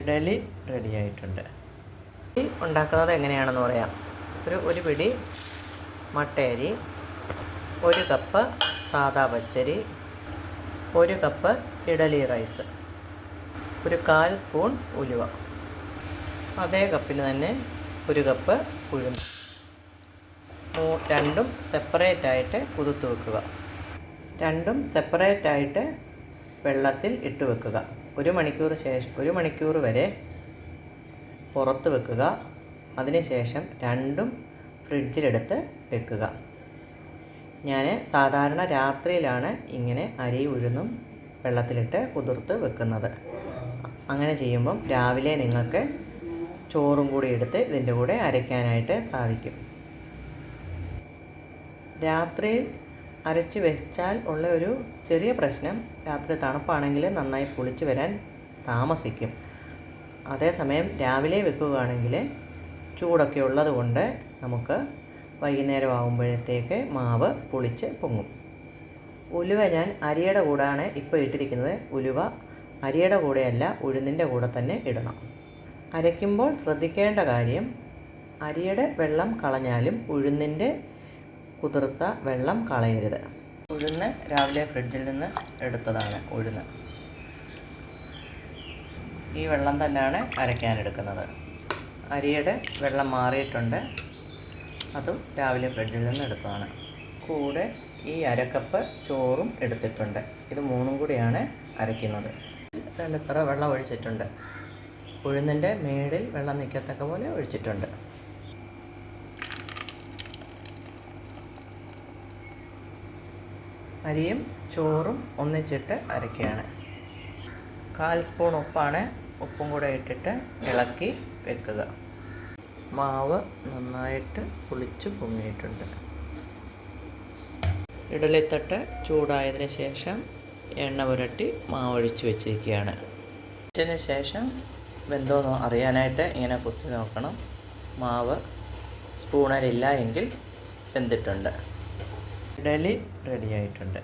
Idli ready ആയിട്ടുണ്ട്. ഉണ്ടാക്കുന്നത് എങ്ങനെയാണെന്ന് പറയാം. ഒരു പിടി മട്ടയരി, 1 കപ്പ് സാദാ പച്ചരി, 1 കപ്പ് ഇഡലി റൈസ്, 1/4 സ്പൂൺ ഉലുവ, അതേ കപ്പിന് തന്നെ 1 കപ്പ് ഉഴുന്ന്. രണ്ടും സെപ്പറേറ്റായിട്ട് കുതിർത്ത് വെക്കുക. രണ്ടും സെപ്പറേറ്റായിട്ട് വെള്ളത്തിൽ ഇട്ട് വെക്കുക. 1 മണിക്കൂർ വരെ പുറത്ത് വെക്കുക. അതിനുശേഷം രണ്ടും ഫ്രിഡ്ജിലെടുത്ത് വെക്കുക. ഞാൻ സാധാരണ രാത്രിയിലാണ് ഇങ്ങനെ അരി ഉഴുന്നും വെള്ളത്തിലിട്ട് കുതിർത്ത് വെക്കുന്നത്. അങ്ങനെ ചെയ്യുമ്പം രാവിലെ നിങ്ങൾക്ക് ചോറും കൂടി എടുത്ത് ഇതിൻ്റെ കൂടെ അരയ്ക്കാനായിട്ട് സാധിക്കും. രാത്രി അരച്ച് വെച്ചാൽ ഉള്ള ഒരു ചെറിയ പ്രശ്നം, രാത്രി തണുപ്പാണെങ്കിൽ നന്നായി പുളിച്ച് വരാൻ താമസിക്കും. അതേസമയം രാവിലെ വെക്കുകയാണെങ്കിൽ ചൂടൊക്കെ ഉള്ളത് കൊണ്ട് നമുക്ക് വൈകുന്നേരം ആകുമ്പോഴത്തേക്ക് മാവ് പുളിച്ച് പൊങ്ങും. ഉലുവ ഞാൻ അരിയുടെ കൂടെയാണ് ഇപ്പോൾ ഇട്ടിരിക്കുന്നത്. ഉലുവ അരിയുടെ കൂടെയല്ല, ഉഴുന്നിൻ്റെ കൂടെ തന്നെ ഇടണം. അരയ്ക്കുമ്പോൾ ശ്രദ്ധിക്കേണ്ട കാര്യം, അരിയുടെ വെള്ളം കളഞ്ഞാലും ഉഴുന്നിൻ്റെ കുതിർത്ത വെള്ളം കളയരുത്. ഉഴുന്ന് രാവിലെ ഫ്രിഡ്ജിൽ നിന്ന് എടുത്തതാണ്. ഉഴുന്ന് ഈ വെള്ളം തന്നെയാണ് അരയ്ക്കാനെടുക്കുന്നത്. അരിയുടെ വെള്ളം മാറിയിട്ടുണ്ട്, അതും രാവിലെ ഫ്രിഡ്ജിൽ നിന്ന് എടുത്തതാണ്. കൂടെ ഈ അരക്കപ്പ് ചോറും എടുത്തിട്ടുണ്ട്. ഇത് 3 കൂടിയാണ് അരയ്ക്കുന്നത്. 2 തറ വെള്ളം ഒഴിച്ചിട്ടുണ്ട്. ഉഴുന്നിൻ്റെ മേളിൽ വെള്ളം നിൽക്കത്തക്ക പോലെ ഒഴിച്ചിട്ടുണ്ട്. അരിയും ചോറും ഒന്നിച്ചിട്ട് അരയ്ക്കുകയാണ്. 1/4 സ്പൂൺ ഉപ്പാണ്. ഉപ്പും കൂടെ ഇട്ടിട്ട് ഇളക്കി വെക്കുക. മാവ് നന്നായിട്ട് പുളിച്ച് പൊങ്ങിയിട്ടുണ്ട്. ഇഡലിത്തട്ട് ചൂടായതിന് ശേഷം എണ്ണ പുരട്ടി മാവൊഴിച്ച് വെച്ചിരിക്കുകയാണ്. ഇതിന് ശേഷം വെന്തോന്ന് അറിയാനായിട്ട് ഇങ്ങനെ കുത്തി നോക്കണം. മാവ് സ്പൂണിലില്ല എങ്കിൽ വെന്തിട്ടുണ്ട്. ഇഡലി റെഡി ആയിട്ടുണ്ട്.